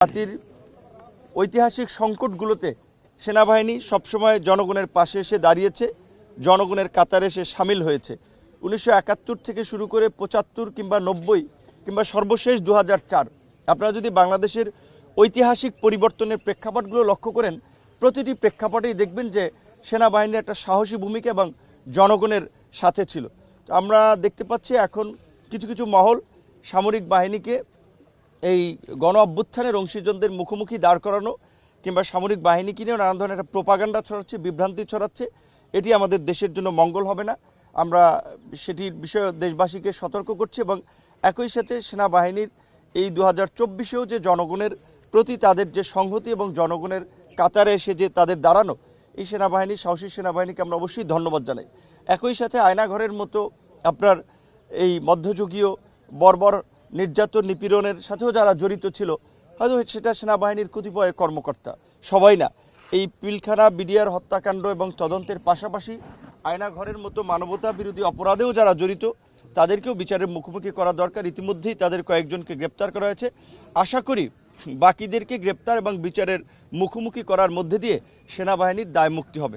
জাতির ঐতিহাসিক সংকটগুলোতে সেনাবাহিনী সবসময় জনগণের পাশে এসে দাঁড়িয়েছে, জনগণের কাতারে এসে সামিল হয়েছে। 1971 থেকে শুরু করে 75 কিংবা 90 কিংবা সর্বশেষ 2004, আপনারা যদি বাংলাদেশের ঐতিহাসিক পরিবর্তনের প্রেক্ষাপটগুলো লক্ষ্য করেন, প্রতিটি প্রেক্ষাপটেই দেখবেন যে সেনাবাহিনীর একটা সাহসী ভূমিকা এবং জনগণের সাথে ছিল। তো আমরা দেখতে পাচ্ছি এখন কিছু কিছু মহল সামরিক বাহিনীকে এই গণ অভ্যুত্থানের অংশীজনদের মুখোমুখি দাঁড় করানো কিংবা সামরিক বাহিনীকে নিয়েও নানান ধরনের একটা প্রোপাগান্ডা ছড়াচ্ছে, বিভ্রান্তি ছড়াচ্ছে। এটি আমাদের দেশের জন্য মঙ্গল হবে না। আমরা সেটির বিষয়ে দেশবাসীকে সতর্ক করছি এবং একই সাথে সেনাবাহিনীর এই 2024-এও যে জনগণের প্রতি তাদের যে সংহতি এবং জনগণের কাতারে এসে যে তাদের দাঁড়ানো, এই সেনাবাহিনী, সাহসী সেনাবাহিনীকে আমরা অবশ্যই ধন্যবাদ জানাই। একই সাথে আয়নাঘরের মতো আপনার এই মধ্যযুগীয় বর্বর নির্যাতন নিপীড়নের সাথেও যারা জড়িত ছিল, হয়তো সেটা সেনাবাহিনীর কতিপয় কর্মকর্তা, সবাই না, এই পিলখানা বিডিআর হত্যাকাণ্ড এবং তদন্তের পাশাপাশি আয়নাঘরের মতো মানবতা বিরোধী অপরাধেও যারা জড়িত তাদেরকেও বিচারের মুখোমুখি করা দরকার। ইতিমধ্যেই তাদের কয়েকজনকে গ্রেপ্তার করা হয়েছে। আশা করি বাকিদেরকে গ্রেপ্তার এবং বিচারের মুখোমুখি করার মধ্যে দিয়ে সেনাবাহিনীর দায় মুক্তি হবে।